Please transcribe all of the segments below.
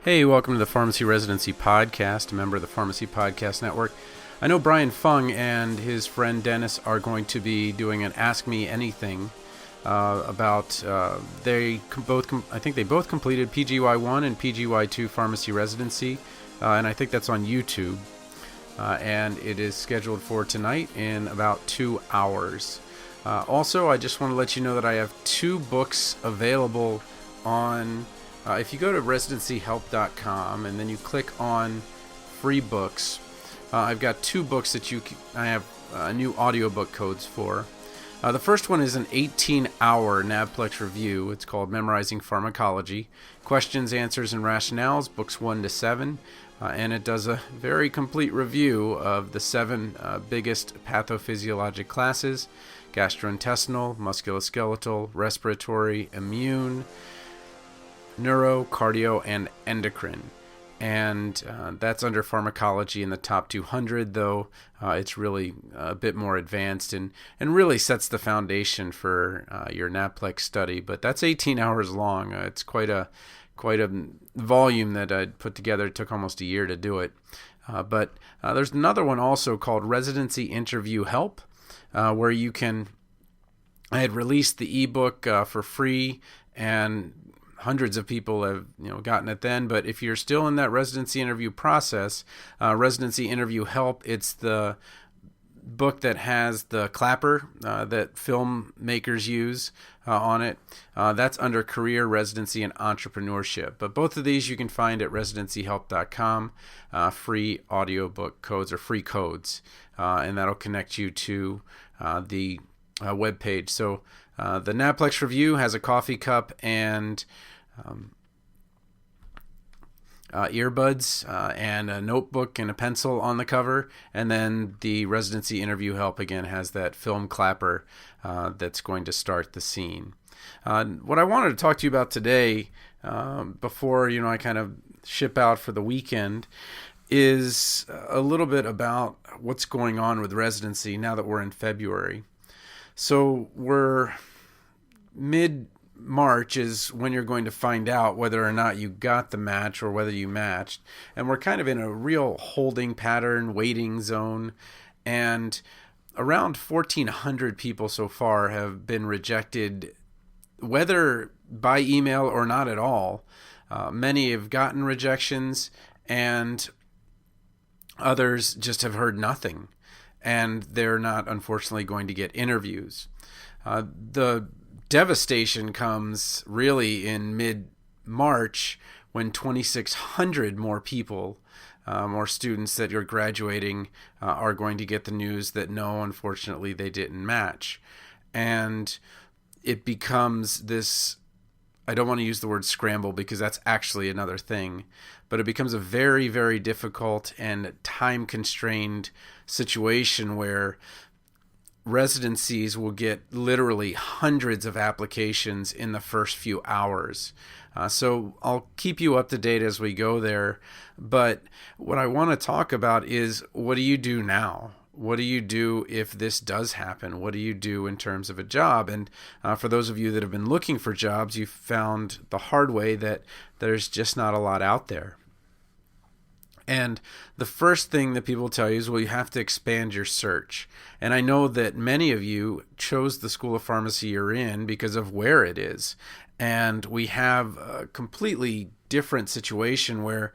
Hey, welcome to the Pharmacy Residency Podcast, a member of the Pharmacy Podcast Network. I know Brian Fung and his friend Dennis are going to be doing an Ask Me Anything about, I think they both completed PGY1 and PGY2 pharmacy residency, and I think that's on YouTube, and it is scheduled for tonight in about 2 hours. Also, I just want to let you know that I have 2 books available on... if you go to residencyhelp.com and then you click on free books, I've got 2 books that I have new audiobook codes for. The first one is an 18-hour NABPLEX review. It's called Memorizing Pharmacology, Questions, Answers, and Rationales, books 1 to 7. And it does a very complete review of the 7 biggest pathophysiologic classes: gastrointestinal, musculoskeletal, respiratory, immune, neuro, cardio, and endocrine. And that's under pharmacology in the top 200, though it's really a bit more advanced and really sets the foundation for your NABPLEX study. But that's 18 hours long. It's quite a volume that I'd put together. It took almost a year to do it. But there's another one also called Residency Interview Help, where you can... I had released the ebook for free, and hundreds of people have gotten it then. But if you're still in that residency interview process, Residency Interview Help, it's the book that has the clapper that filmmakers use on it. That's under Career, Residency, and Entrepreneurship. But both of these you can find at residencyhelp.com, free audiobook codes or free codes, and that'll connect you to the web page. So the NABPLEX review has a coffee cup and earbuds and a notebook and a pencil on the cover, and then the Residency Interview Help again has that film clapper that's going to start the scene. What I wanted to talk to you about today, before I kind of ship out for the weekend, is a little bit about what's going on with residency now that we're in February. So we're mid-March is when you're going to find out whether or not you got the match or whether you matched. And we're kind of in a real holding pattern, waiting zone. And around 1,400 people so far have been rejected, whether by email or not at all. Many have gotten rejections, and others just have heard nothing. And they're not, unfortunately, going to get interviews. The devastation comes really in mid-March when 2,600 more people, more students that you're graduating, are going to get the news that no, unfortunately, they didn't match. And it becomes this... I don't want to use the word scramble because that's actually another thing, but it becomes a very, very difficult and time-constrained situation where residencies will get literally hundreds of applications in the first few hours. So I'll keep you up to date as we go there, but what I want to talk about is, what do you do now? What do you do if this does happen? What do you do in terms of a job? And for those of you that have been looking for jobs, you've found the hard way that there's just not a lot out there. And the first thing that people tell you is, well, you have to expand your search. And I know that many of you chose the School of Pharmacy you're in because of where it is. And we have a completely different situation where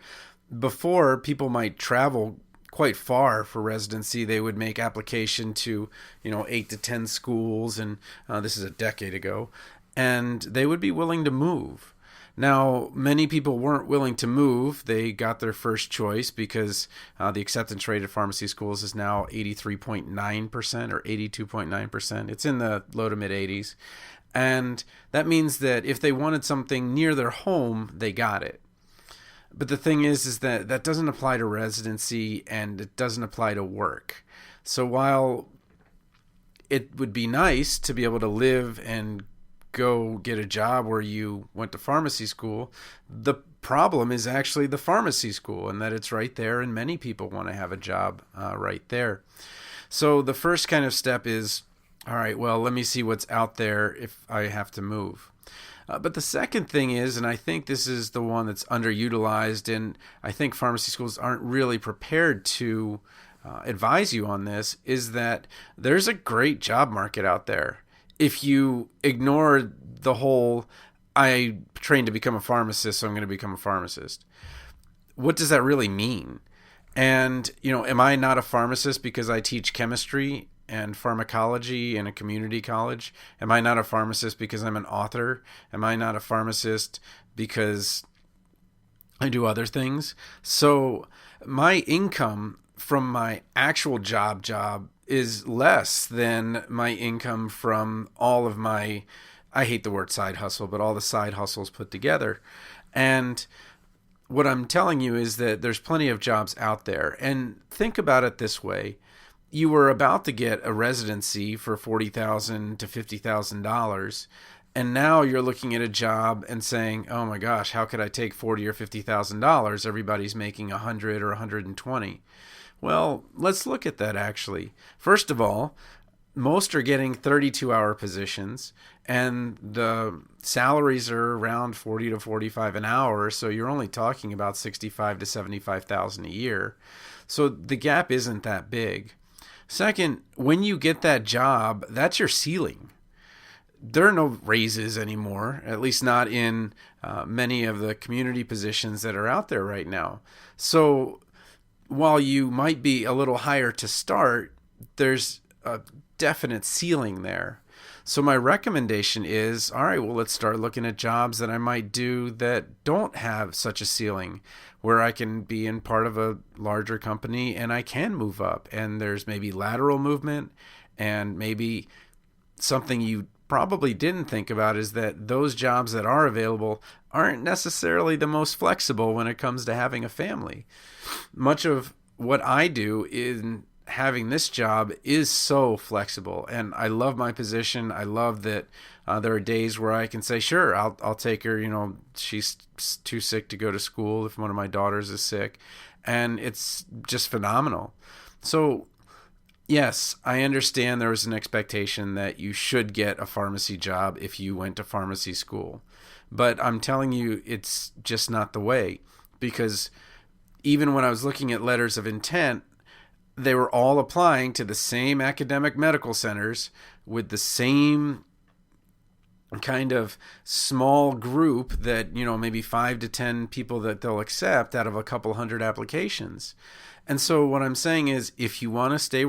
before, people might travel quite far for residency. They would make application to 8 to 10 schools, and this is a decade ago, and they would be willing to move. Now, many people weren't willing to move. They got their first choice because the acceptance rate at pharmacy schools is now 83.9% or 82.9%. It's in the low to mid 80s. And that means that if they wanted something near their home, they got it. But the thing is that that doesn't apply to residency, and it doesn't apply to work. So while it would be nice to be able to live and go get a job where you went to pharmacy school, the problem is actually the pharmacy school, and that it's right there, and many people want to have a job right there. So the first kind of step is, all right, well, let me see what's out there if I have to move. But the second thing is, and I think this is the one that's underutilized, and I think pharmacy schools aren't really prepared to advise you on this, is that there's a great job market out there. If you ignore the whole, I trained to become a pharmacist, so I'm going to become a pharmacist. What does that really mean? And, am I not a pharmacist because I teach chemistry and pharmacology in a community college? Am I not a pharmacist because I'm an author? Am I not a pharmacist because I do other things? So my income from my actual job is less than my income from all of my, I hate the word side hustle, but all the side hustles put together. And what I'm telling you is that there's plenty of jobs out there. And think about it this way. You were about to get a residency for $40,000 to $50,000, and now you're looking at a job and saying, "Oh my gosh, how could I take $40,000 or $50,000? Everybody's making $100,000 or $120,000." Well, let's look at that actually. First of all, most are getting 32-hour positions, and the salaries are around $40 to $45 an hour, so you're only talking about $65,000 to $75,000 a year. So the gap isn't that big. Second, when you get that job, that's your ceiling. There are no raises anymore, at least not in many of the community positions that are out there right now. So while you might be a little higher to start, there's a definite ceiling there. So my recommendation is, all right, well, let's start looking at jobs that I might do that don't have such a ceiling, where I can be in part of a larger company and I can move up, and there's maybe lateral movement, and maybe something you probably didn't think about is that those jobs that are available aren't necessarily the most flexible when it comes to having a family. Much of what I do in having this job is so flexible, and I love my position. I love that there are days where I can say, sure, I'll take her, she's too sick to go to school if one of my daughters is sick, and it's just phenomenal. So yes, I understand there was an expectation that you should get a pharmacy job if you went to pharmacy school, but I'm telling you, it's just not the way, because even when I was looking at letters of intent, they were all applying to the same academic medical centers with the same kind of small group that, maybe 5 to 10 people that they'll accept out of a couple hundred applications. And so what I'm saying is, if you want to stay